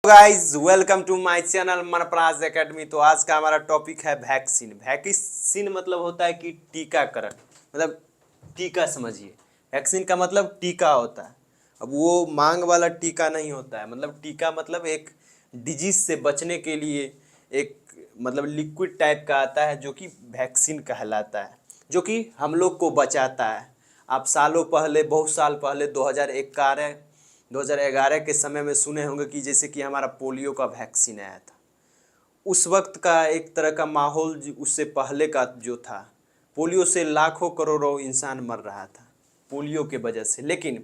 Guys welcome to my channel Manpraj academy. तो आज का हमारा टॉपिक है वैक्सीन। वैक्सीन मतलब होता है कि टीकाकरण, मतलब टीका समझिए। वैक्सीन का मतलब टीका होता है। अब वो मांग वाला टीका नहीं होता है, मतलब टीका मतलब एक डिजीज से बचने के लिए एक मतलब लिक्विड टाइप का आता है जो कि वैक्सीन कहलाता है, जो कि हम लोग को बचाता है। आप सालों पहले, बहुत साल पहले 2011 के समय में सुने होंगे कि जैसे कि हमारा पोलियो का वैक्सीन आया था। उस वक्त का एक तरह का माहौल उससे पहले का जो था, पोलियो से लाखों करोड़ों इंसान मर रहा था पोलियो के वजह से। लेकिन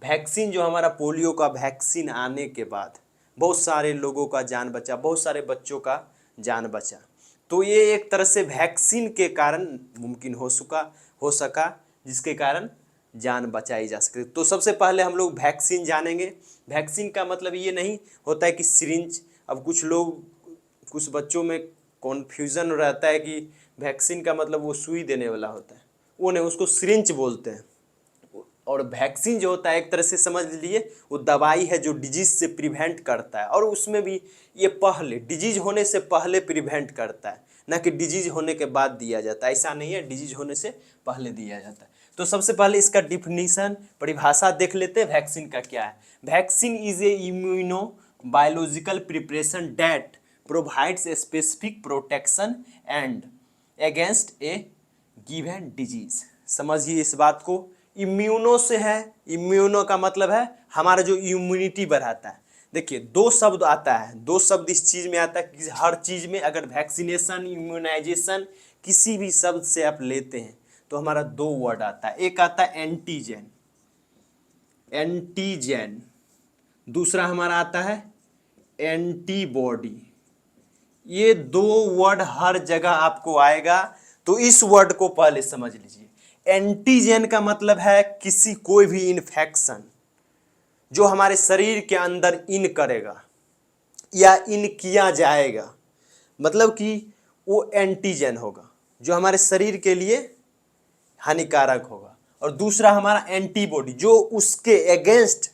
वैक्सीन जो हमारा पोलियो का वैक्सीन आने के बाद बहुत सारे लोगों का जान बचा, बहुत सारे बच्चों का जान बचा। तो ये एक तरह से वैक्सीन के कारण मुमकिन हो सका, जिसके कारण जान बचाई जा सकती। तो सबसे पहले हम लोग वैक्सीन जानेंगे। वैक्सीन का मतलब ये नहीं होता है कि सिरिंज। अब कुछ बच्चों में कॉन्फ्यूज़न रहता है कि वैक्सीन का मतलब वो सुई देने वाला होता है, वो नहीं, उसको सिरिंज बोलते हैं। और वैक्सीन जो होता है एक तरह से समझ लीजिए वो दवाई है जो डिजीज से प्रिवेंट करता है, और उसमें भी ये पहले डिजीज होने से पहले प्रिवेंट करता है, ना कि डिजीज होने के बाद दिया जाता है। ऐसा नहीं है, डिजीज होने से पहले दिया जाता है। तो सबसे पहले इसका डिफिनीशन, परिभाषा देख लेते हैं वैक्सीन का क्या है। Vaccine is a immuno biological preparation that provides a specific protection and against A given disease. समझिए इस बात को। इम्यूनो से है, इम्यूनो का मतलब है हमारा जो इम्यूनिटी बढ़ाता है। देखिए दो शब्द आता है, दो शब्द इस चीज में आता है कि हर चीज में अगर वैक्सीनेशन, इम्यूनाइजेशन किसी भी शब्द से आप लेते हैं तो हमारा दो वर्ड आता है। एक आता है एंटीजन, एंटीजन। दूसरा हमारा आता है एंटीबॉडी। ये दो वर्ड हर जगह आपको आएगा, तो इस वर्ड को पहले समझ लीजिए। एंटीजन का मतलब है कोई भी इन्फेक्शन जो हमारे शरीर के अंदर इन करेगा या इन किया जाएगा, मतलब कि वो एंटीजन होगा जो हमारे शरीर के लिए हानिकारक होगा। और दूसरा हमारा एंटीबॉडी जो उसके अगेंस्ट,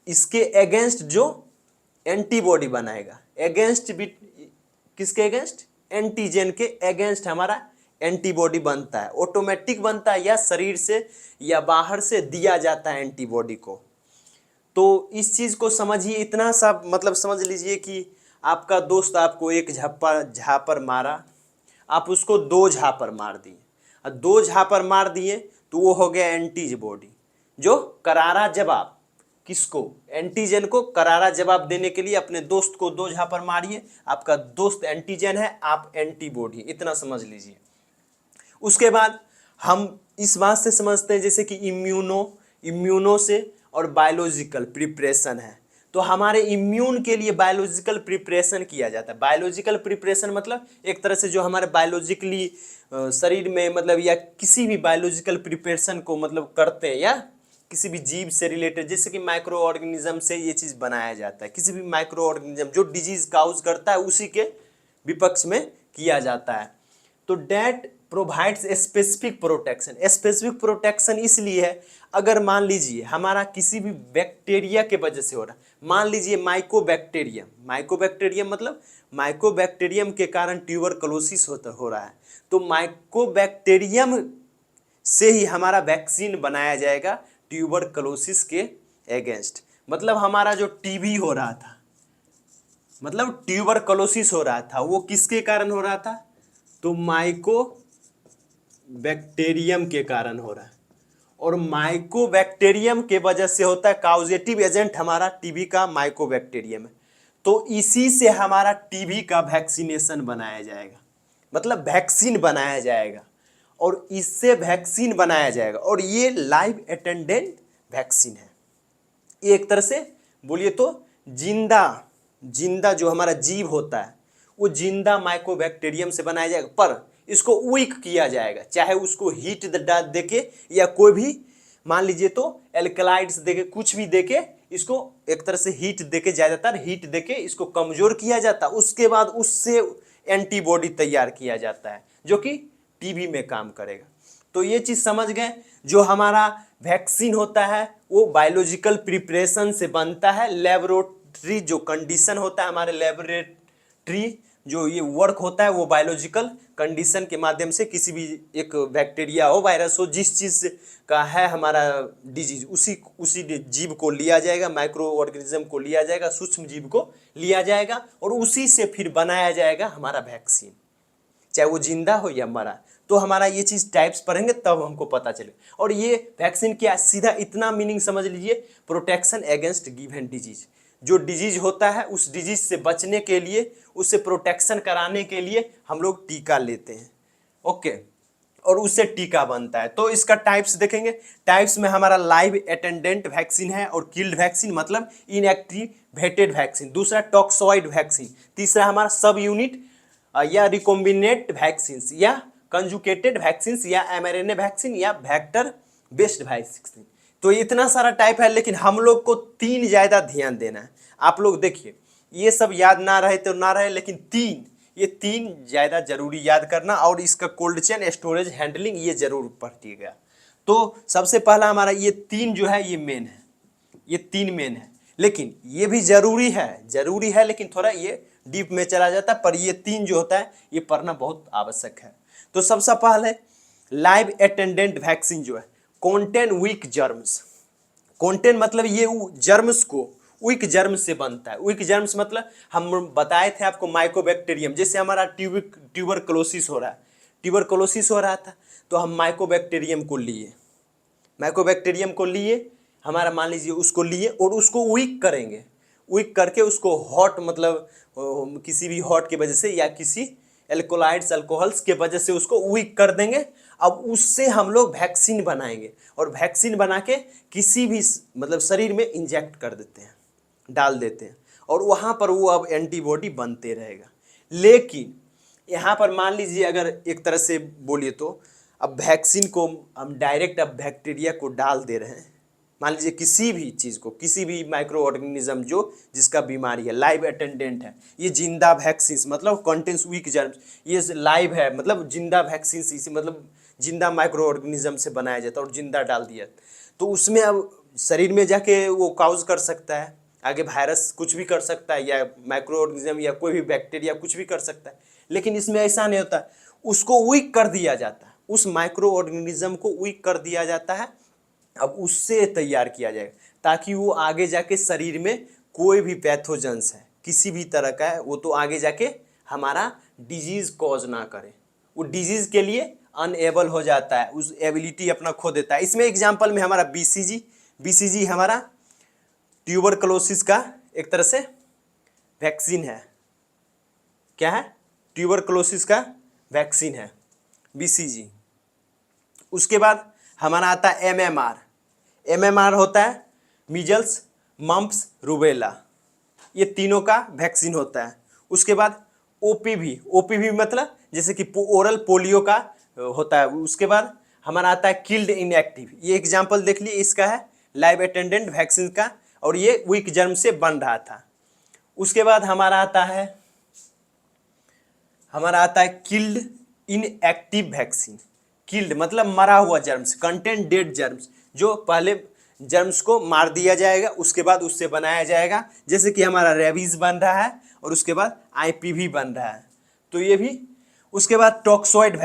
इसके अगेंस्ट जो एंटीबॉडी बनाएगा। अगेंस्ट भी किसके अगेंस्ट? एंटीजन के अगेंस्ट हमारा एंटीबॉडी बनता है, ऑटोमेटिक बनता है, या शरीर से या बाहर से दिया जाता है एंटीबॉडी को। तो इस चीज को समझिए, इतना सा मतलब समझ लीजिए कि आपका दोस्त आपको एक झापर मारा, आप उसको दो झापर मार दिए, और दो झापर मार दिए तो वो हो गया एंटीबॉडी, जो करारा जवाब, किसको? एंटीजन को करारा जवाब देने के लिए अपने दोस्त को दो झापर मारिए, आपका दोस्त एंटीजन है, आप एंटीबॉडी। इतना समझ लीजिए। उसके बाद हम इस बात से समझते हैं जैसे कि इम्यूनो से और बायोलॉजिकल प्रिपरेशन है। तो हमारे इम्यून के लिए बायोलॉजिकल प्रिपरेशन किया जाता है। बायोलॉजिकल प्रिपरेशन मतलब एक तरह से जो हमारे बायोलॉजिकली शरीर में, मतलब या किसी भी बायोलॉजिकल प्रिपरेशन को मतलब करते हैं, या किसी भी जीव से रिलेटेड, जैसे कि माइक्रो ऑर्गेनिज्म से ये चीज़ बनाया जाता है। किसी भी माइक्रो ऑर्गेनिज्म जो डिजीज काउज करता है उसी के विपक्ष में किया जाता है। तो that provides specific protection. Specific protection इसलिए है, अगर मान लीजिए हमारा किसी भी बैक्टीरिया के वजह से हो रहा है, मान लीजिए माइकोबैक्टीरियम मतलब माइकोबैक्टीरियम के कारण ट्यूबरकुलोसिस हो रहा है, तो माइकोबैक्टीरियम से ही हमारा वैक्सीन बनाया जाएगा ट्यूबरकुलोसिस के अगेंस्ट। मतलब हमारा जो टीबी हो रहा था, मतलब ट्यूबरकुलोसिस हो रहा था, वो किसके कारण हो रहा था? तो माइकोबैक्टीरियम के कारण हो रहा है। और माइकोबैक्टीरियम के वजह से होता है, काउजेटिव एजेंट हमारा टीबी का माइकोबैक्टीरियम है। तो इसी से हमारा टीबी का वैक्सीनेशन बनाया जाएगा, मतलब वैक्सीन बनाया जाएगा, और इससे वैक्सीन बनाया जाएगा। और ये लाइव अटेंडेंट वैक्सीन है। एक तरह से बोलिए तो जिंदा जिंदा जो हमारा जीव होता है वो जिंदा माइकोबैक्टीरियम से बनाया जाएगा, पर इसको वीक किया जाएगा, चाहे उसको हीट देके या कोई भी, मान लीजिए तो एल्कलाइड्स देके, कुछ भी देके इसको एक तरह से हीट देके, ज़्यादातर हीट देके इसको कमजोर किया जाता है। उसके बाद उससे एंटीबॉडी तैयार किया जाता है जो कि टीबी में काम करेगा। तो ये चीज़ समझ गए। जो हमारा वैक्सीन होता है वो बायोलॉजिकल प्रिपरेशन से बनता है, लेबोरेटरी जो कंडीशन होता है, हमारे लेबोरेटरी जो ये वर्क होता है वो बायोलॉजिकल कंडीशन के माध्यम से किसी भी एक बैक्टीरिया हो, वायरस हो, जिस चीज़ का है हमारा डिजीज, उसी जीव को लिया जाएगा, माइक्रो ऑर्गेनिज्म को लिया जाएगा, सूक्ष्म जीव को लिया जाएगा और उसी से फिर बनाया जाएगा हमारा वैक्सीन, चाहे वो जिंदा हो या मरा। तो हमारा ये चीज़ टाइप्स पढ़ेंगे तब हमको पता चले। और ये वैक्सीन क्या, सीधा इतना मीनिंग समझ लीजिए, प्रोटेक्शन अगेंस्ट गिवन डिजीज। जो डिजीज होता है उस डिजीज से बचने के लिए, उससे प्रोटेक्शन कराने के लिए हम लोग टीका लेते हैं, ओके, और उससे टीका बनता है। तो इसका टाइप्स देखेंगे। टाइप्स में हमारा लाइव अटेंडेंट वैक्सीन है, और किल्ड वैक्सीन मतलब इनएक्टिवेटेड वैक्सीन, दूसरा टॉक्सॉइड वैक्सीन, तीसरा हमारा सब यूनिट या रिकॉम्बिनेट वैक्सीन या कंजुकेटेड वैक्सीन या एमआरएनए वैक्सीन या वेक्टर बेस्ड वैक्सीन। तो इतना सारा टाइप है, लेकिन हम लोग को 3 ज़्यादा ध्यान देना है। आप लोग देखिए, ये सब याद ना रहे तो ना रहे, लेकिन 3 ज़्यादा जरूरी याद करना, और इसका कोल्ड चेन, स्टोरेज, हैंडलिंग ये जरूर पढ़िएगा। तो सबसे पहला हमारा ये 3 जो है ये मेन है, ये 3 मेन है, लेकिन ये भी जरूरी है, लेकिन थोड़ा ये डीप में चला जाता है, पर ये 3 जो होता है ये पढ़ना बहुत आवश्यक है। तो सबसे पहले लाइव अटेंडेंट वैक्सीन जो है कॉन्टेन वीक जर्म्स। कॉन्टेन मतलब ये जर्म्स को वीक जर्म्स से बनता है। वीक जर्म्स मतलब हम बताए थे आपको माइकोबैक्टीरियम, जैसे हमारा ट्यूबरकुलोसिस हो रहा था तो हम माइकोबैक्टीरियम को लिए हमारा मान लीजिए उसको लिए और उसको वीक करेंगे, वीक करके उसको हॉट मतलब किसी भी हॉट की वजह से या किसी एल्कोलाइड्स अल्कोहल्स के वजह से उसको वीक कर देंगे। अब उससे हम लोग वैक्सीन बनाएंगे और वैक्सीन बना के किसी भी मतलब शरीर में इंजेक्ट कर देते हैं, डाल देते हैं, और वहाँ पर वो अब एंटीबॉडी बनते रहेगा। लेकिन यहाँ पर मान लीजिए अगर एक तरह से बोलिए तो अब वैक्सीन को हम डायरेक्ट अब बैक्टीरिया को डाल दे रहे हैं, मान लीजिए किसी भी चीज़ को, किसी भी माइक्रो ऑर्गेनिज्म जो जिसका बीमारी है, लाइव अटेंडेंट है, ये जिंदा वैक्सीन मतलब कंटेन्स वीक जर्म्स, ये लाइव है मतलब जिंदा वैक्सीन, इसी मतलब जिंदा माइक्रो ऑर्गेनिज्म से बनाया जाता है और जिंदा डाल दिया, तो उसमें अब शरीर में जाके वो काउज कर सकता है, आगे वायरस कुछ भी कर सकता है या माइक्रो ऑर्गेनिज्म या कोई भी बैक्टीरिया कुछ भी कर सकता है। लेकिन इसमें ऐसा नहीं होता, उसको वीक कर दिया जाता है, उस माइक्रो ऑर्गेनिज्म को वीक कर दिया जाता है, अब उससे तैयार किया जाएगा ताकि वो आगे जाके शरीर में कोई भी पैथोजेंस है किसी भी तरह का है वो तो आगे जाके हमारा डिजीज कॉज ना करे, वो डिजीज के लिए अनएबल हो जाता है, उस एबिलिटी अपना खो देता है। इसमें एग्जांपल में हमारा बीसीजी हमारा ट्यूबरकुलोसिस का एक तरह से वैक्सीन है। क्या है? ट्यूबरकुलोसिस का वैक्सीन है बीसीजी। उसके बाद हमारा आता है एमएमआर होता है मीजल्स, मम्प्स, रूबेला, ये तीनों का वैक्सीन होता है। उसके बाद ओपीवी मतलब जैसे कि ओरल पोलियो का होता है। उसके बाद हमारा आता है किल्ड इनएक्टिव, ये एग्जांपल देख लिए, इसका है लाइव अटेंडेंट वैक्सीन का, और ये वीक जर्म से बन रहा था। उसके बाद हमारा आता है किल्ड इनएक्टिव वैक्सीन। किल्ड मतलब मरा हुआ जर्म्स, कंटेंट डेड जर्म्स, जो पहले जर्म्स को मार दिया जाएगा उसके बाद उससे बनाया जाएगा, जैसे कि हमारा रेबीज बन रहा है और उसके बाद आईपीवी बन रहा है, तो ये भी। उसके बाद toxoid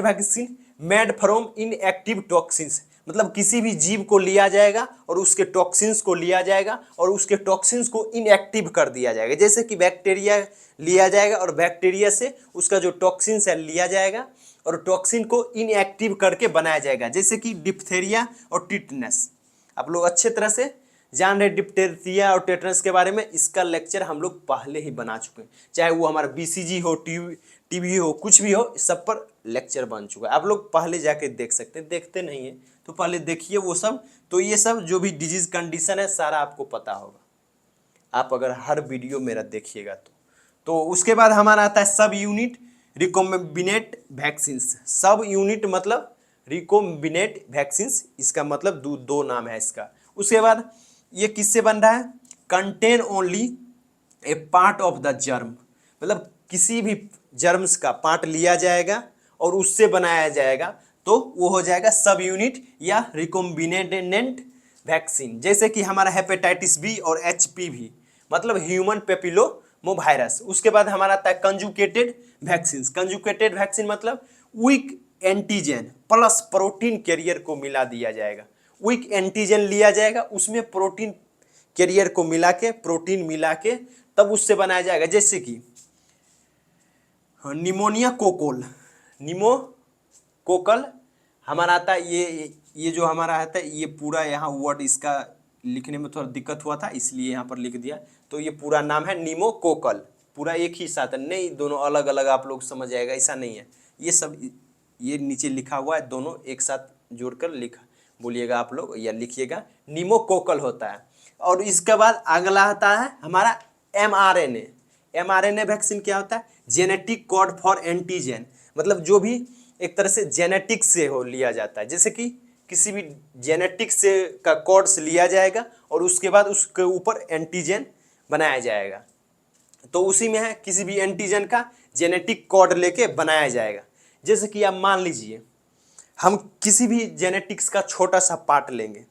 vaccine made from inactive toxins, मतलब किसी भी जीव को लिया जाएगा और उसके टॉक्सिन्स को लिया जाएगा और उसके टॉक्सिन्स को इनएक्टिव कर दिया जाएगा, जैसे कि बैक्टीरिया लिया जाएगा और बैक्टीरिया से उसका जो टॉक्सिन्स है लिया जाएगा और टॉक्सिन को इनएक्टिव करके बनाया जाएगा, जैसे कि डिप्थेरिया और टिटनस। आप लोग अच्छे तरह से जान रहे डिप्थेरिया और टेटनस के बारे में, इसका लेक्चर हम लोग पहले ही बना चुके हैं, चाहे वो हमारा बीसीजी हो, टीबी हो, कुछ भी हो, सब पर लेक्चर बन चुका है। आप लोग पहले जाके देख सकते हैं, देखते नहीं है तो पहले देखिए वो सब। तो ये सब जो भी डिजीज कंडीशन है सारा आपको पता होगा, आप अगर हर वीडियो मेरा देखिएगा तो उसके बाद हमारा आता है सब यूनिट रिकॉम्बिनेट वैक्सीन्स। सब यूनिट मतलब रिकॉम्बिनेट वैक्सीन्स, इसका मतलब दो नाम है इसका। उसके बाद ये किससे बन रहा है? Contain only A part of the germ, मतलब किसी भी जर्म्स का पार्ट लिया जाएगा और उससे बनाया जाएगा, तो वो हो जाएगा सब यूनिट या रिकॉम्बिनेंट वैक्सीन। जैसे कि हमारा हेपेटाइटिस बी और एचपीवी, मतलब ह्यूमन पेपिलोमो वायरस। उसके बाद हमारा आता है कंजुकेटेड वैक्सीन। कंजुकेटेड वैक्सीन मतलब weak antigen plus protein carrier को मिला दिया जाएगा। वीक एंटीजन लिया जाएगा, उसमें प्रोटीन कैरियर को मिला के, प्रोटीन मिला के तब उससे बनाया जाएगा। जैसे कि निमोनिया कोकोल, निमोकोकल हमारा आता है, ये जो हमारा आता है, ये पूरा यहाँ वर्ड इसका लिखने में थोड़ा दिक्कत हुआ था इसलिए यहाँ पर लिख दिया। तो ये पूरा नाम है निमोकोकल, पूरा एक ही साथ है, नहीं दोनों अलग अलग आप लोग समझ जाएगा, ऐसा नहीं है। ये सब ये नीचे लिखा हुआ है, दोनों एक साथ जोड़कर लिखा बोलिएगा आप लोग या लिखिएगा, निमोकोकल होता है। और इसके बाद अगला आता है हमारा mRNA। mRNA वैक्सीन क्या होता है? जेनेटिक कोड फॉर एंटीजन, मतलब जो भी एक तरह से जेनेटिक से हो लिया जाता है। जैसे कि किसी भी जेनेटिक से का कोड्स लिया जाएगा और उसके बाद उसके ऊपर एंटीजन बनाया जाएगा। तो उसी में है किसी भी एंटीजन का जेनेटिक कोड लेके बनाया जाएगा। जैसे कि आप मान लीजिए हम किसी भी जेनेटिक्स का छोटा सा पार्ट लेंगे,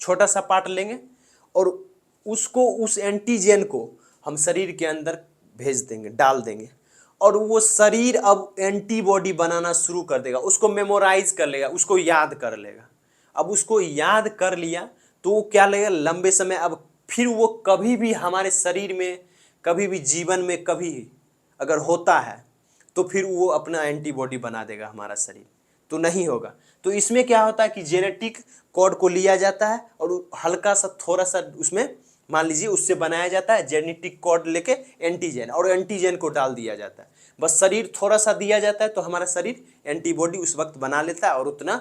छोटा सा पार्ट लेंगे और उसको, उस एंटीजन को हम शरीर के अंदर भेज देंगे, डाल देंगे, और वो शरीर अब एंटीबॉडी बनाना शुरू कर देगा, उसको मेमोराइज कर लेगा, उसको याद कर लेगा। अब उसको याद कर लिया तो वो क्या लेगा लंबे समय, अब फिर वो कभी भी हमारे शरीर में, कभी भी जीवन में कभी अगर होता है तो फिर वो अपना एंटीबॉडी बना देगा हमारा शरीर, तो नहीं होगा। तो इसमें क्या होता है कि जेनेटिक कोड को लिया जाता है और हल्का सा थोड़ा सा उसमें मान लीजिए उससे बनाया जाता है जेनेटिक कोड लेके एंटीजन, और एंटीजन को डाल दिया जाता है। बस शरीर थोड़ा सा दिया जाता है तो हमारा शरीर एंटीबॉडी उस वक्त बना लेता है और उतना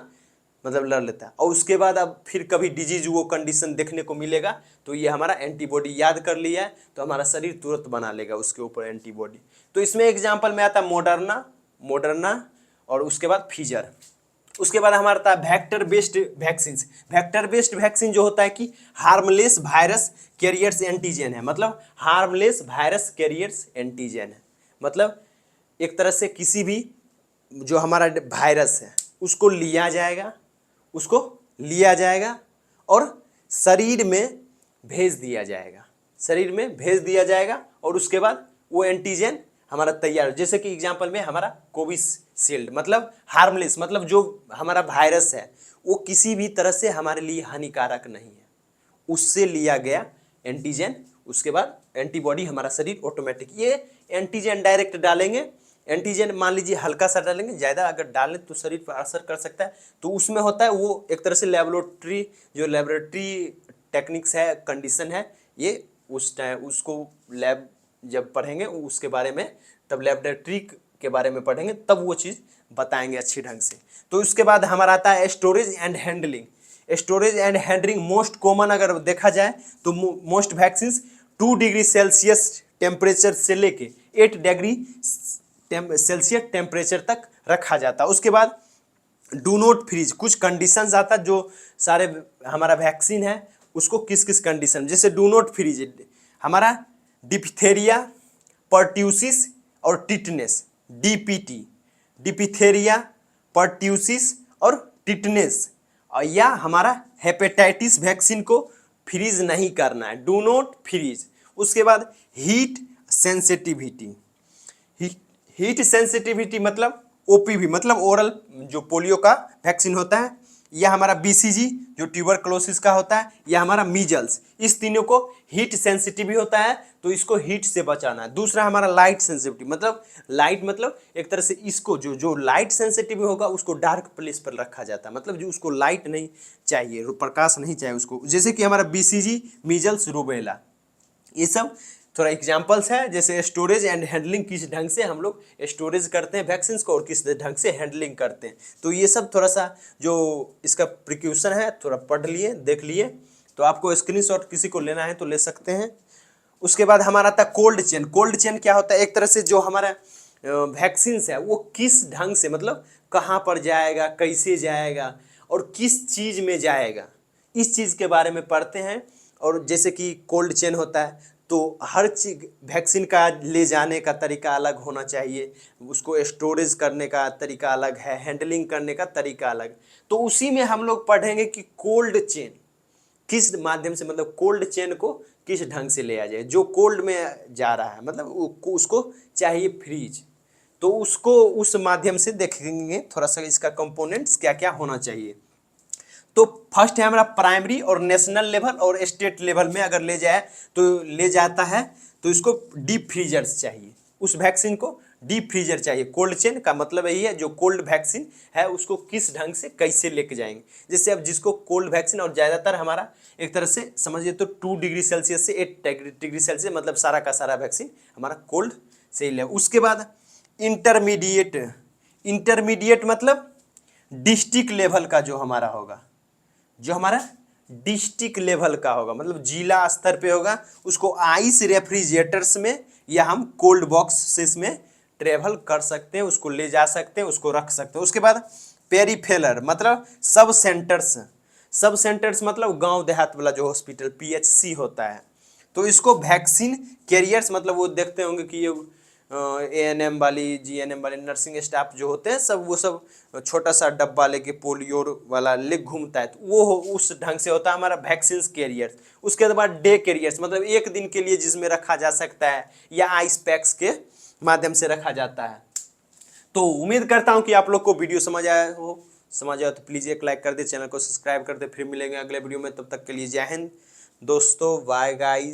मतलब लड़ लेता है। और उसके बाद अब फिर कभी डिजीज वो कंडीशन देखने को मिलेगा तो ये हमारा एंटीबॉडी याद कर लिया है तो हमारा शरीर तुरंत बना लेगा उसके ऊपर एंटीबॉडी। तो इसमें एग्जाम्पल में आता है मोडर्ना और उसके बाद फिजर। उसके बाद हमारा आता है vector based vaccine. Vector based vaccine जो होता है कि हार्मलेस वायरस कैरियर्स एंटीजन है, मतलब हार्मलेस वायरस कैरियर्स एंटीजन है, मतलब एक तरह से किसी भी जो हमारा वायरस है उसको लिया जाएगा और शरीर में भेज दिया जाएगा और उसके बाद वो एंटीजन हमारा तैयार। जैसे कि एग्जांपल में हमारा कोविशील्ड, मतलब हार्मलेस, मतलब जो हमारा वायरस है वो किसी भी तरह से हमारे लिए हानिकारक नहीं है, उससे लिया गया एंटीजन, उसके बाद एंटीबॉडी हमारा शरीर ऑटोमेटिक। ये एंटीजन डायरेक्ट डालेंगे, एंटीजन मान लीजिए हल्का सा डालेंगे, ज़्यादा अगर डालें तो शरीर पर असर कर सकता है। तो उसमें होता है वो एक तरह से लेबोरेटरी टेक्निक्स है, कंडीशन है, ये उस टाइम उसको लैब जब पढ़ेंगे उसके बारे में, तब लेबोरेटरी के बारे में पढ़ेंगे तब वो चीज़ बताएंगे अच्छी ढंग से। तो उसके बाद हमारा आता है storage and handling. Storage and handling most common अगर देखा जाए तो most vaccine 2 degree Celsius temperature से लेके 8 डिग्री सेल्सियस टेम्परेचर तक रखा जाता है। उसके बाद डू नॉट फ्रीज, कुछ कंडीशंस आता है जो सारे हमारा वैक्सीन है उसको किस किस कंडीशन, जैसे डू नॉट फ्रीज हमारा डिप्थेरिया, पर्ट्यूसिस और टिटनेस, डीपीटी, डिप्थेरिया, पर्ट्यूसिस और टिटनेस, और या हमारा हेपेटाइटिस वैक्सीन को फ्रीज नहीं करना है, डू नॉट फ्रीज। उसके बाद हीट सेंसिटिविटी मतलब ओपीवी, मतलब ओरल जो पोलियो का वैक्सीन होता है, या हमारा बीसीजी जो ट्यूबरक्लोसिस का होता है, या हमारा मीजल्स, इस तीनों को हीट सेंसिटिव होता है तो इसको हीट से बचाना है। दूसरा हमारा लाइट सेंसिटिविटी, मतलब एक तरह से इसको जो लाइट सेंसिटिव होगा उसको डार्क प्लेस पर रखा जाता है, मतलब जो उसको लाइट नहीं चाहिए, प्रकाश नहीं चाहिए उसको, जैसे कि हमारा बीसीजी, मीजल्स, रूबेला, ये सब थोड़ा एग्जाम्पल्स है। जैसे स्टोरेज एंड हैंडलिंग, किस ढंग से हम लोग स्टोरेज करते हैं वैक्सीन को और किस ढंग से हैंडलिंग करते हैं, तो ये सब थोड़ा सा जो इसका प्रिक्यूशन है थोड़ा पढ़ लिए, देख लिए। तो आपको स्क्रीनशॉट किसी को लेना है तो ले सकते हैं। उसके बाद हमारा आता है कोल्ड चेन। कोल्ड चेन क्या होता है? एक तरह से जो हमारा वैक्सीन है वो किस ढंग से, मतलब कहाँ पर जाएगा, कैसे जाएगा और किस चीज़ में जाएगा, इस चीज़ के बारे में पढ़ते हैं। और जैसे कि कोल्ड चेन होता है तो हर चीज वैक्सीन का ले जाने का तरीका अलग होना चाहिए, उसको स्टोरेज करने का तरीका अलग है, हैंडलिंग करने का तरीका अलग। तो उसी में हम लोग पढ़ेंगे कि कोल्ड चेन किस माध्यम से, मतलब कोल्ड चेन को किस ढंग से ले आ जाए। जो कोल्ड में जा रहा है मतलब उसको चाहिए फ्रीज, तो उसको उस माध्यम से देखेंगे थोड़ा सा इसका कंपोनेंट्स क्या क्या होना चाहिए। तो फर्स्ट है हमारा प्राइमरी और नेशनल लेवल और स्टेट लेवल में अगर ले जाए तो ले जाता है तो इसको डीप फ्रीजर्स चाहिए, उस वैक्सीन को डीप फ्रीजर चाहिए। कोल्ड चेन का मतलब यही है जो कोल्ड वैक्सीन है उसको किस ढंग से कैसे लेके जाएंगे। जैसे अब जिसको कोल्ड वैक्सीन, और ज़्यादातर हमारा एक तरह से समझिए तो 2 डिग्री सेल्सियस से 8 डिग्री सेल्सियस मतलब सारा का सारा वैक्सीन हमारा कोल्ड से ही ले। उसके बाद इंटरमीडिएट, इंटरमीडिएट मतलब डिस्ट्रिक्ट लेवल का जो हमारा होगा, जो हमारा डिस्ट्रिक्ट लेवल का होगा मतलब जिला स्तर पे होगा, उसको आइस रेफ्रिजरेटर्स में या हम कोल्ड बॉक्स में ट्रेवल कर सकते हैं, उसको ले जा सकते हैं, उसको रख सकते हैं। उसके बाद पेरीफेरल मतलब सब सेंटर्स, सब सेंटर्स मतलब गांव देहात वाला जो हॉस्पिटल पीएचसी होता है, तो इसको वैक्सीन कैरियर्स मतलब वो देखते होंगे कि ये एएनएम वाली जीएनएम वाली नर्सिंग स्टाफ जो होते हैं सब वो सब छोटा सा डब्बा लेके पोलियो वाला ले घूमता है, तो वो उस ढंग से होता है हमारा वैक्सीन कैरियर्स। उसके बाद डे कैरियर्स मतलब एक दिन के लिए जिसमें रखा जा सकता है या आइस पैक्स के माध्यम से रखा जाता है। तो उम्मीद करता हूँ कि आप लोग को वीडियो समझ आया हो, समझ आया तो प्लीज़ एक लाइक कर दे, चैनल को सब्सक्राइब कर दे। फिर मिलेंगे अगले वीडियो में, तब तक के लिए जय हिंद दोस्तों, बाय गाइज।